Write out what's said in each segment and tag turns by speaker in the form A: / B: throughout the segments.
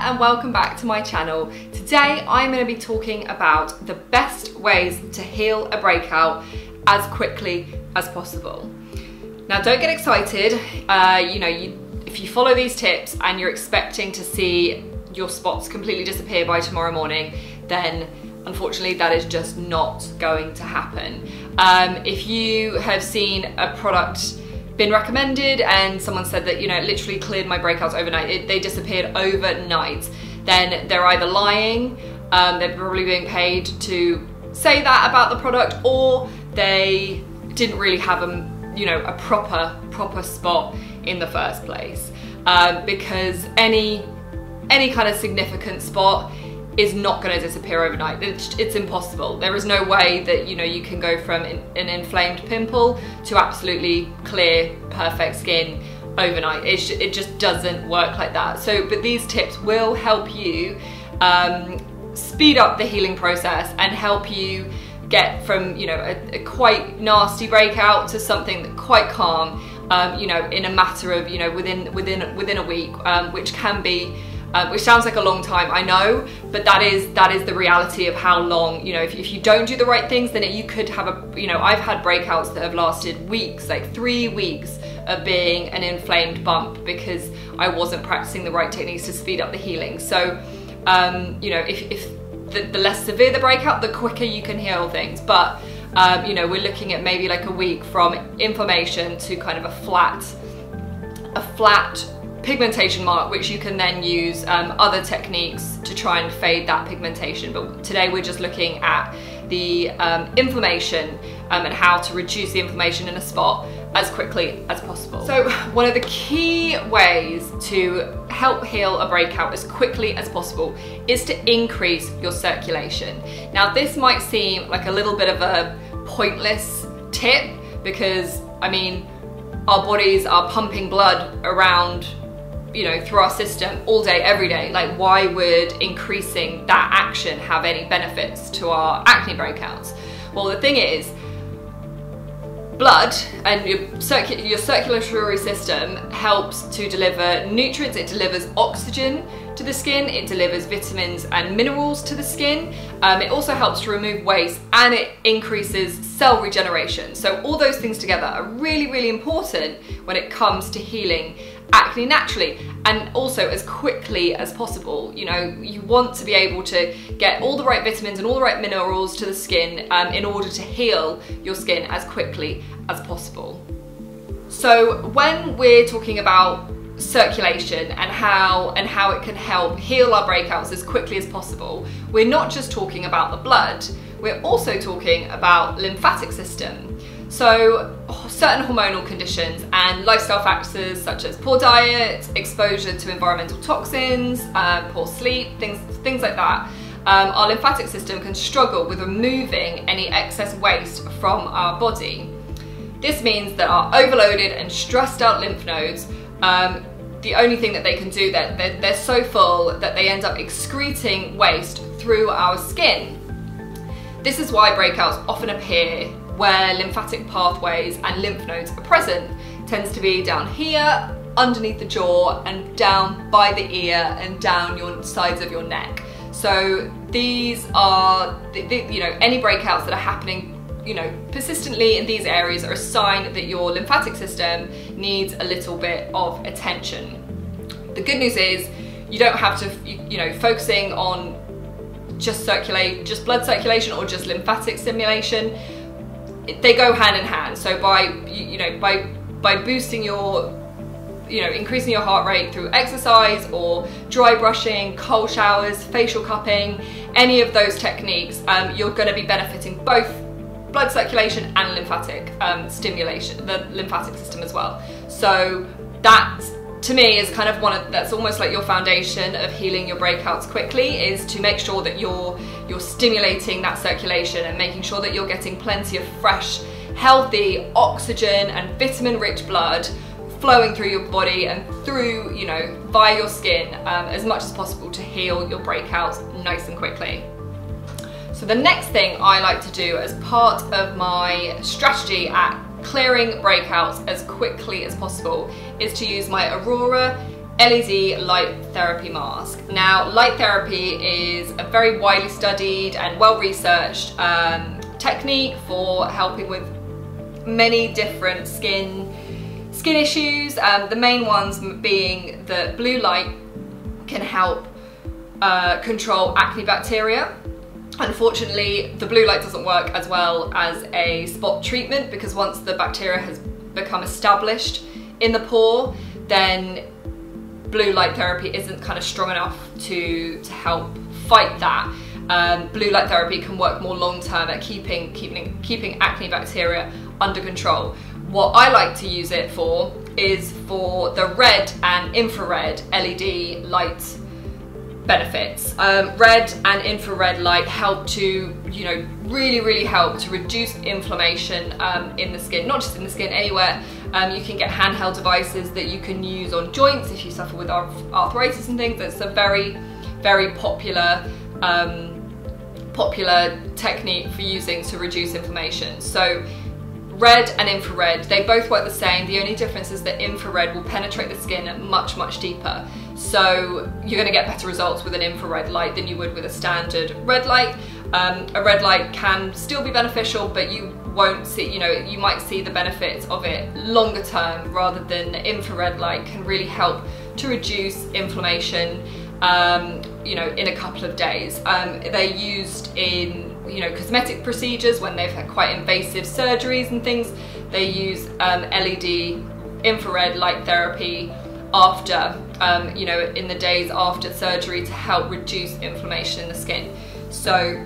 A: and welcome back to my channel. Today I'm going to be talking about the best ways to heal a breakout as quickly as possible. Now don't get excited, if you follow these tips and you're expecting to see your spots completely disappear by tomorrow morning, then unfortunately that is just not going to happen. If you have seen a product been recommended and someone said that, it literally cleared my breakouts overnight, they disappeared overnight, then they're either lying, they're probably being paid to say that about the product, or they didn't really have a proper spot in the first place. Because any kind of significant spot is not going to disappear overnight. It's impossible. There is no way that you can go from an inflamed pimple to absolutely clear, perfect skin overnight. It just doesn't work like that. But these tips will help you speed up the healing process and help you get from a quite nasty breakout to something that quite calm, in a matter of within a week, which can be. Which sounds like a long time, I know, but that is the reality of how long, if you don't do the right things, then you could have I've had breakouts that have lasted weeks, like 3 weeks of being an inflamed bump because I wasn't practicing the right techniques to speed up the healing. So, if the less severe the breakout, the quicker you can heal things. But, we're looking at maybe like a week from inflammation to kind of a flat pigmentation mark, which you can then use other techniques to try and fade that pigmentation. But today we're just looking at the inflammation and how to reduce the inflammation in a spot as quickly as possible. So one of the key ways to help heal a breakout as quickly as possible is to increase your circulation. Now this might seem like a little bit of a pointless tip because our bodies are pumping blood around through our system all day, every day. Like, why would increasing that action have any benefits to our acne breakouts? Well, the thing is, blood and your circulatory system helps to deliver nutrients. It delivers oxygen to the skin, it delivers vitamins and minerals to the skin. It also helps to remove waste, and it increases cell regeneration. So all those things together are really, really important when it comes to healing acne naturally and also as quickly as possible. You want to be able to get all the right vitamins and all the right minerals to the skin in order to heal your skin as quickly as possible. So when we're talking about circulation and how it can help heal our breakouts as quickly as possible, we're not just talking about the blood, we're also talking about lymphatic system. So certain hormonal conditions and lifestyle factors such as poor diet, exposure to environmental toxins, poor sleep, things like that, our lymphatic system can struggle with removing any excess waste from our body. This means that our overloaded and stressed out lymph nodes, the only thing that they can do, they're so full that they end up excreting waste through our skin. This is why breakouts often appear where lymphatic pathways and lymph nodes are present. It tends to be down here, underneath the jaw, and down by the ear, and down your sides of your neck. So these are, any breakouts that are happening persistently in these areas are a sign that your lymphatic system needs a little bit of attention. The good news is you don't have to, focusing on just blood circulation or just lymphatic stimulation. They go hand in hand. So by boosting your, increasing your heart rate through exercise or dry brushing, cold showers, facial cupping, any of those techniques, you're going to be benefiting both blood circulation and lymphatic stimulation, the lymphatic system as well. So that, to me, is kind of that's almost like your foundation of healing your breakouts quickly, is to make sure that you're stimulating that circulation and making sure that you're getting plenty of fresh, healthy, oxygen and vitamin-rich blood flowing through your body and through, via your skin as much as possible to heal your breakouts nice and quickly. So the next thing I like to do as part of my strategy at clearing breakouts as quickly as possible is to use my Aurora LED light therapy mask. Now, light therapy is a very widely studied and well-researched technique for helping with many different skin issues. The main ones being that blue light can help control acne bacteria. Unfortunately, the blue light doesn't work as well as a spot treatment, because once the bacteria has become established in the pore, then blue light therapy isn't kind of strong enough to help fight that. Blue light therapy can work more long term at keeping acne bacteria under control. What I like to use it for is for the red and infrared LED light benefits. Red and infrared light help to, really help to reduce inflammation in the skin, not just in the skin, anywhere. You can get handheld devices that you can use on joints if you suffer with arthritis and things. It's a very, very popular technique for using to reduce inflammation. So red and infrared, they both work the same. The only difference is that infrared will penetrate the skin much, much deeper. So you're going to get better results with an infrared light than you would with a standard red light. A red light can still be beneficial, but you won't see, you might see the benefits of it longer term, rather than the infrared light can really help to reduce inflammation, in a couple of days. They're used in cosmetic procedures when they've had quite invasive surgeries and things. They use LED infrared light therapy after, in the days after surgery to help reduce inflammation in the skin. So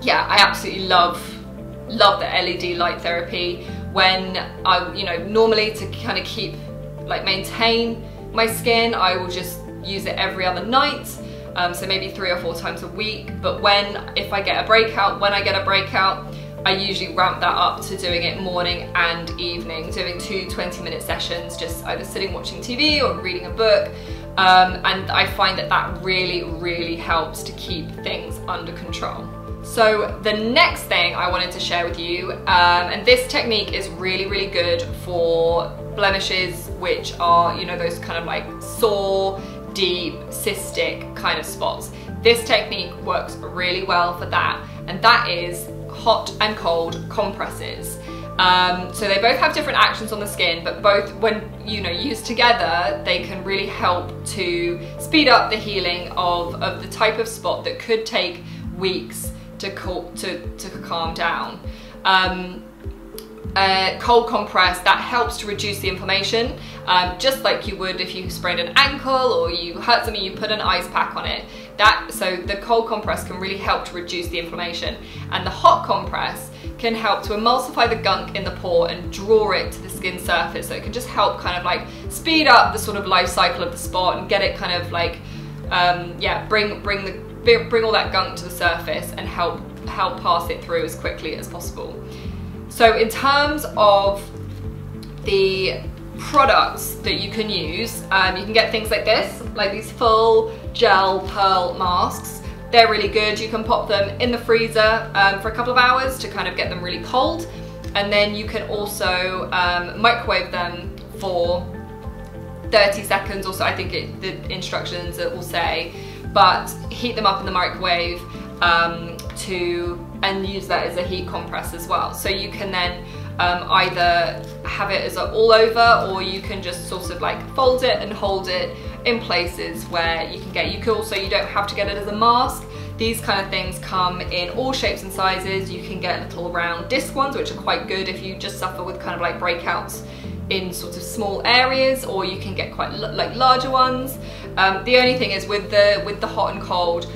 A: yeah, I absolutely love the LED light therapy. When I, normally to kind of maintain my skin, I will just use it every other night. So maybe 3 or 4 times a week. But if I get a breakout, I usually ramp that up to doing it morning and evening, doing 2 20-minute sessions, just either sitting watching TV or reading a book. And I find that really, really helps to keep things under control. So the next thing I wanted to share with you, and this technique is really, really good for blemishes, which are, those kind of like sore, deep, cystic kind of spots. This technique works really well for that, and that is hot and cold compresses. So they both have different actions on the skin, but both, when used together, they can really help to speed up the healing of the type of spot that could take weeks to calm down. Cold compress, that helps to reduce the inflammation, just like you would if you sprained an ankle or you hurt something, you put an ice pack on it. So the cold compress can really help to reduce the inflammation, and the hot compress can help to emulsify the gunk in the pore and draw it to the skin surface. So it can just help kind of like speed up the sort of life cycle of the spot and get it kind of like, bring all that gunk to the surface and help pass it through as quickly as possible. So in terms of the products that you can use, you can get things like this, like these full gel pearl masks. They're really good. You can pop them in the freezer for a couple of hours to kind of get them really cold, and then you can also microwave them for 30 seconds or so. I think the instructions it will say, but heat them up in the microwave and use that as a heat compress as well. So you can then either have it as an all over, or you can just sort of like fold it and hold it in places where you don't have to get it as a mask. These kind of things come in all shapes and sizes. You can get little round disc ones, which are quite good if you just suffer with kind of like breakouts in sort of small areas, or you can get quite like larger ones. The only thing is with the hot and cold,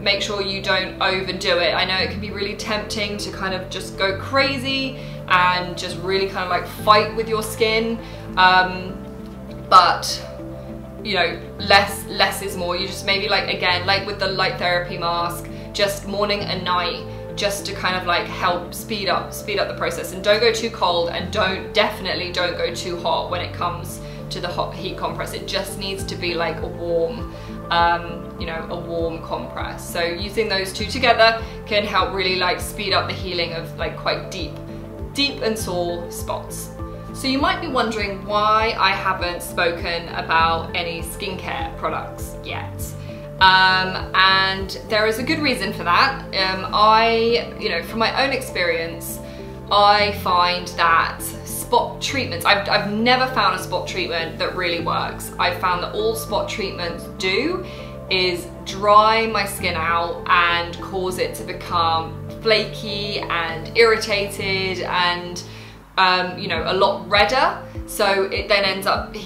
A: make sure you don't overdo it. I know it can be really tempting to kind of just go crazy and just really kind of like fight with your skin, but less is more. You just maybe again like with the light therapy mask, just morning and night, just to kind of like help speed up the process. And don't go too cold, and definitely don't go too hot when it comes to the hot heat compress. It just needs to be like a warm compress. So using those two together can help really like speed up the healing of like quite deep and sore spots. So you might be wondering why I haven't spoken about any skincare products yet. And there is a good reason for that. From my own experience, I find that spot treatments, I've never found a spot treatment that really works. I've found that all spot treatments do is dry my skin out and cause it to become flaky and irritated and a lot redder. So it then ends up,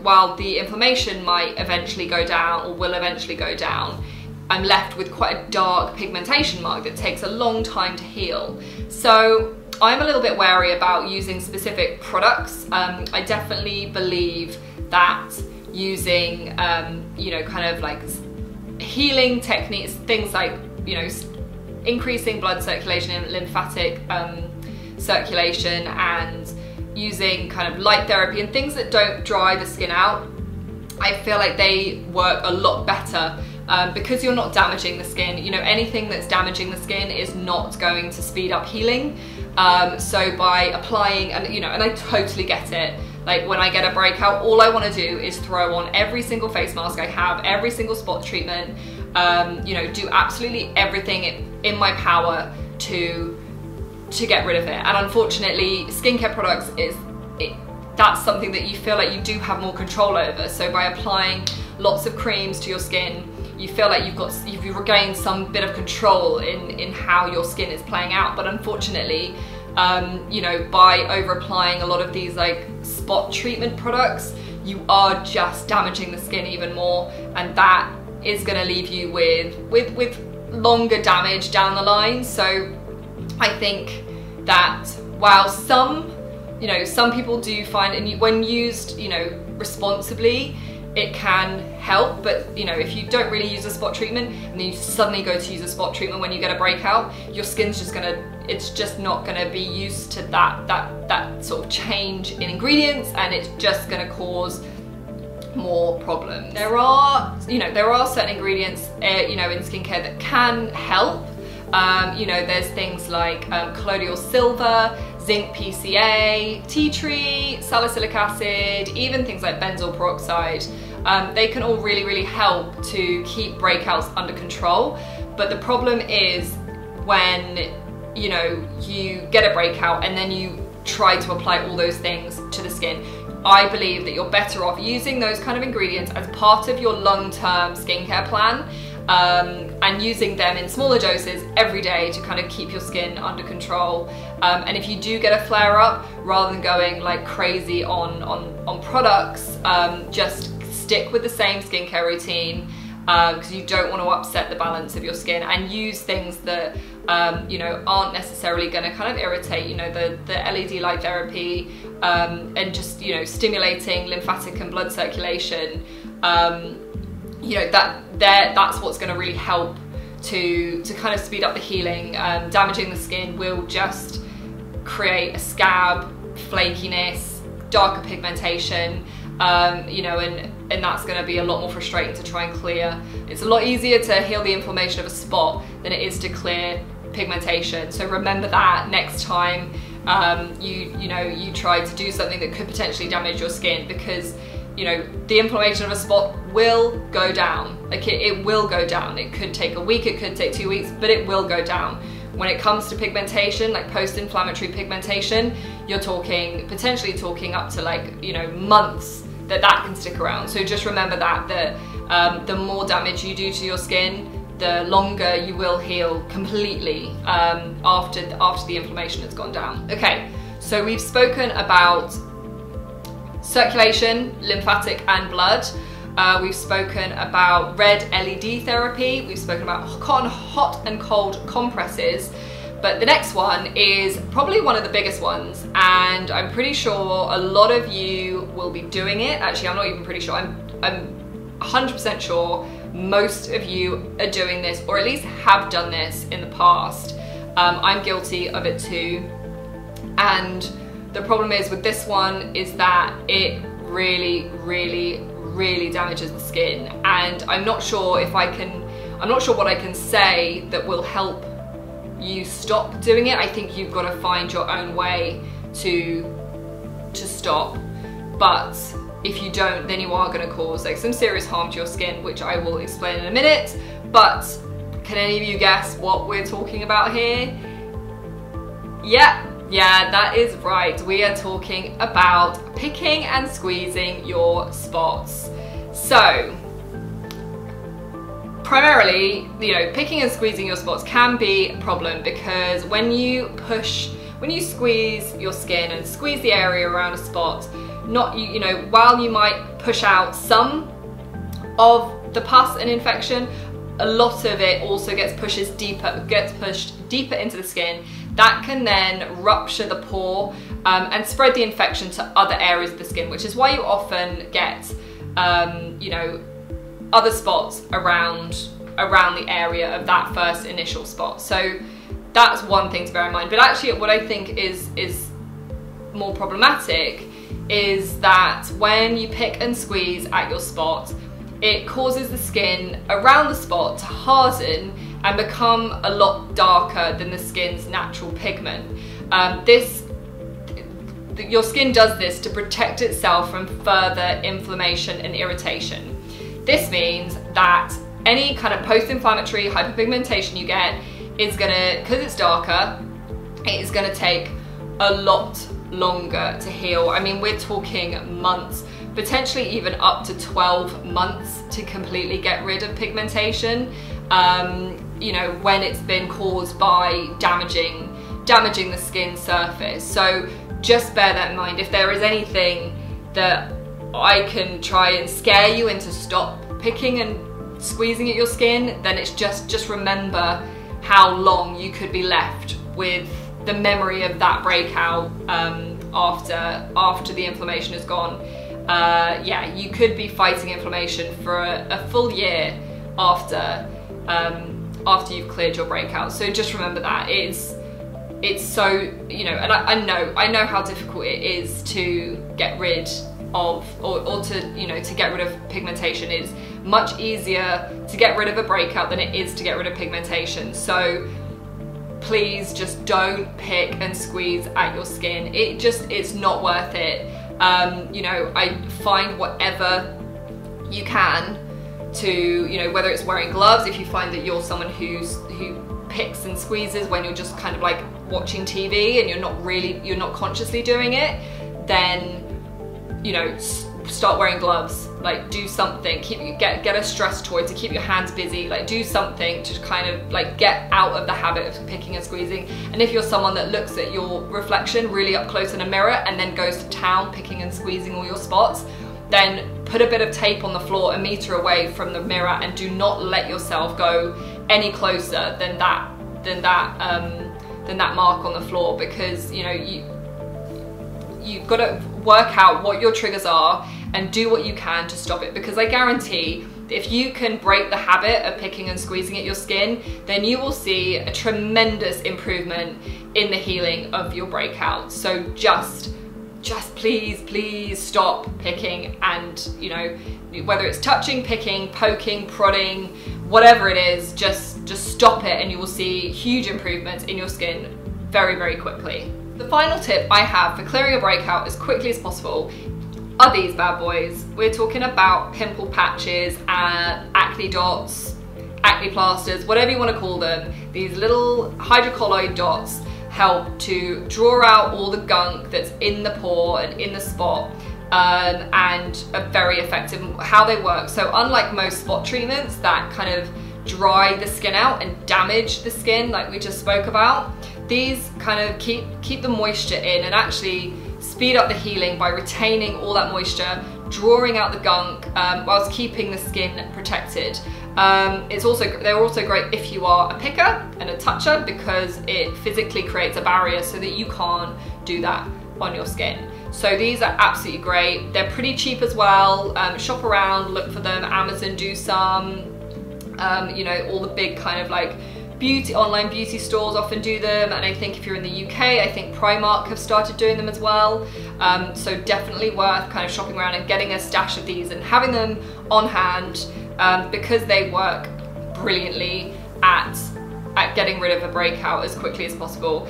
A: while the inflammation might eventually go down or will eventually go down, I'm left with quite a dark pigmentation mark that takes a long time to heal. So I'm a little bit wary about using specific products. I definitely believe that using, kind of like healing techniques, things like, increasing blood circulation and lymphatic circulation, and using kind of light therapy and things that don't dry the skin out, I feel like they work a lot better because you're not damaging the skin. Anything that's damaging the skin is not going to speed up healing. So by applying, and I totally get it, like when I get a breakout, all I want to do is throw on every single face mask I have, every single spot treatment, do absolutely everything in my power to get rid of it. And unfortunately, skincare products that's something that you feel like you do have more control over. So by applying lots of creams to your skin, you feel like you've regained some bit of control in how your skin is playing out. But unfortunately, by over applying a lot of these like spot treatment products, you are just damaging the skin even more, and that is going to leave you with longer damage down the line. So I think that while some people do find, and when used, responsibly, it can help, but if you don't really use a spot treatment and then you suddenly go to use a spot treatment when you get a breakout, your skin's it's just not gonna be used to that sort of change in ingredients, and it's just gonna cause more problems. There are certain ingredients in skincare that can help. There's things like colloidal silver, zinc PCA, tea tree, salicylic acid, even things like benzoyl peroxide. They can all really help to keep breakouts under control. But the problem is when you get a breakout and then you try to apply all those things to the skin. I believe that you're better off using those kind of ingredients as part of your long-term skincare plan, and using them in smaller doses every day to kind of keep your skin under control. And if you do get a flare up, rather than going like crazy on products, just stick with the same skincare routine, because you don't want to upset the balance of your skin, and use things that aren't necessarily going to kind of irritate, the LED light therapy, and just stimulating lymphatic and blood circulation. That's what's going to really help to kind of speed up the healing. Damaging the skin will just create a scab, flakiness, darker pigmentation, and that's going to be a lot more frustrating to try and clear. It's a lot easier to heal the inflammation of a spot than it is to clear pigmentation. So remember that next time you try to do something that could potentially damage your skin, because the inflammation of a spot will go down. Like it will go down. It could take a week, it could take 2 weeks, but it will go down. When it comes to pigmentation, like post-inflammatory pigmentation, you're potentially talking up to like, months that can stick around. So just remember that the more damage you do to your skin, the longer you will heal completely after the inflammation has gone down. Okay, so we've spoken about circulation, lymphatic and blood. We've spoken about red LED therapy. We've spoken about hot and cold compresses. But the next one is probably one of the biggest ones, and I'm pretty sure a lot of you will be doing it. Actually, I'm not even pretty sure. I'm 100% sure most of you are doing this, or at least have done this in the past. I'm guilty of it too. And the problem is with this one is that it really damages the skin, and I'm not sure what I can say that will help you stop doing it. I think you've got to find your own way to to stop, but if you don't, then you are going to cause like some serious harm to your skin, which I will explain in a minute. But can any of you guess what we're talking about here? Yeah, that is right. We are talking about picking and squeezing your spots. So primarily, you know, picking and squeezing your spots can be a problem, because when you squeeze your skin and squeeze the area around a spot, while you might push out some of the pus and infection, a lot of it also gets pushed deeper into the skin. That can then rupture the pore and spread the infection to other areas of the skin, which is why you often get other spots around the area of that first initial spot. So that's one thing to bear in mind. But actually, what I think is more problematic is that when you pick and squeeze at your spot, it causes the skin around the spot to harden and become a lot darker than the skin's natural pigment. Your skin does this to protect itself from further inflammation and irritation. This means that any kind of post-inflammatory hyperpigmentation you get is gonna, because it's darker, it is gonna take a lot longer to heal. I mean, we're talking months, potentially even up to 12 months to completely get rid of pigmentation, when it's been caused by damaging the skin surface. So just bear that in mind. If there is anything that I can try and scare you into stop picking and squeezing at your skin, then it's just remember how long you could be left with the memory of that breakout after the inflammation is gone. You could be fighting inflammation for a full year after you've cleared your breakout. So just remember that it's so, and I know how difficult it is to get rid of or to get rid of pigmentation. It's much easier to get rid of a breakout than it is to get rid of pigmentation. So please just don't pick and squeeze at your skin. It's not worth it. I find whatever you can to, whether it's wearing gloves, if you find that you're someone who picks and squeezes when you're just kind of like watching TV and you're not consciously doing it, then, start wearing gloves. Like, do something, get a stress toy to keep your hands busy, like do something to kind of like get out of the habit of picking and squeezing. And if you're someone that looks at your reflection really up close in a mirror and then goes to town picking and squeezing all your spots, then put a bit of tape on the floor a meter away from the mirror and do not let yourself go any closer than that mark on the floor, because you've got to work out what your triggers are and do what you can to stop it, because I guarantee if you can break the habit of picking and squeezing at your skin, then you will see a tremendous improvement in the healing of your breakout. So just please stop picking, and whether it's touching, picking, poking, prodding, whatever it is, just stop it and you will see huge improvements in your skin very, very quickly. The final tip I have for clearing a breakout as quickly as possible are these bad boys. We're talking about pimple patches and acne dots, acne plasters, whatever you want to call them. These little hydrocolloid dots help to draw out all the gunk that's in the pore and in the spot, and are very effective in how they work. So unlike most spot treatments that kind of dry the skin out and damage the skin like we just spoke about, these kind of keep the moisture in and actually speed up the healing by retaining all that moisture, drawing out the gunk, whilst keeping the skin protected. They're also great if you are a picker and a toucher, because it physically creates a barrier so that you can't do that on your skin. So these are absolutely great. They're pretty cheap as well. Shop around, look for them. Amazon do some. All the big kind of like online beauty stores often do them, and I think if you're in the UK, I think Primark have started doing them as well. So definitely worth kind of shopping around and getting a stash of these and having them on hand, because they work brilliantly at getting rid of a breakout as quickly as possible.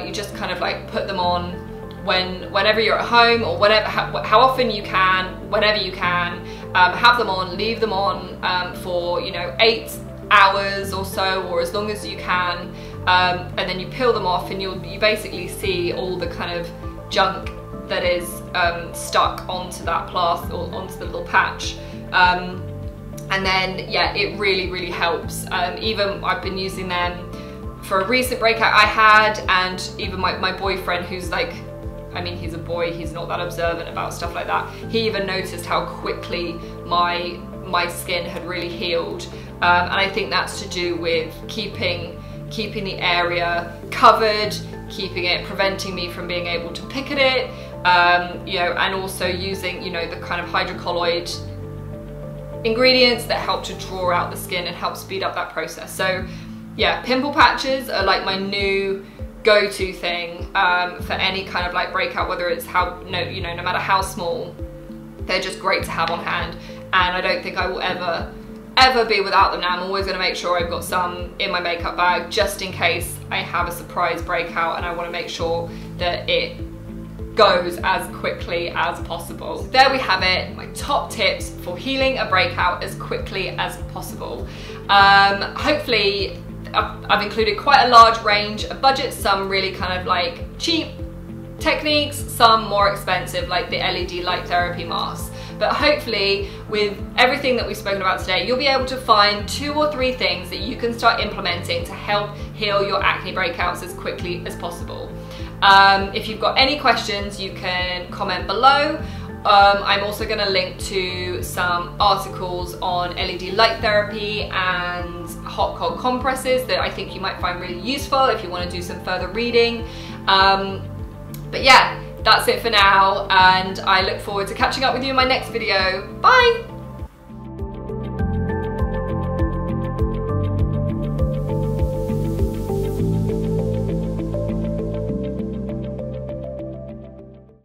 A: You just kind of like put them on whenever you're at home, or whenever, how often you can, whenever you can, have them on, leave them on for, you know, 8 hours or so, or as long as you can, and then you peel them off, and you basically see all the kind of junk that is stuck onto that plaster, or onto the little patch. And then, yeah, it really helps. Even I've been using them for a recent breakout I had, and even my boyfriend, who's like, I mean, he's a boy, he's not that observant about stuff like that. He even noticed how quickly my skin had really healed. And I think that's to do with keeping the area covered, preventing me from being able to pick at it, you know, and also using, you know, the kind of hydrocolloid ingredients that help to draw out the skin and help speed up that process. So yeah, pimple patches are like my new go-to thing for any kind of like breakout, whether it's no matter how small, they're just great to have on hand. And I don't think I will ever be without them now. I'm always going to make sure I've got some in my makeup bag, just in case I have a surprise breakout and I want to make sure that it goes as quickly as possible. So there we have it, my top tips for healing a breakout as quickly as possible. Hopefully I've included quite a large range of budgets, some really kind of like cheap techniques, some more expensive like the LED light therapy masks. But hopefully with everything that we've spoken about today, you'll be able to find 2 or 3 things that you can start implementing to help heal your acne breakouts as quickly as possible. If you've got any questions, you can comment below. I'm also going to link to some articles on LED light therapy and hot cold compresses that I think you might find really useful if you want to do some further reading. But yeah, that's it for now, and I look forward to catching up with you in my next video. Bye!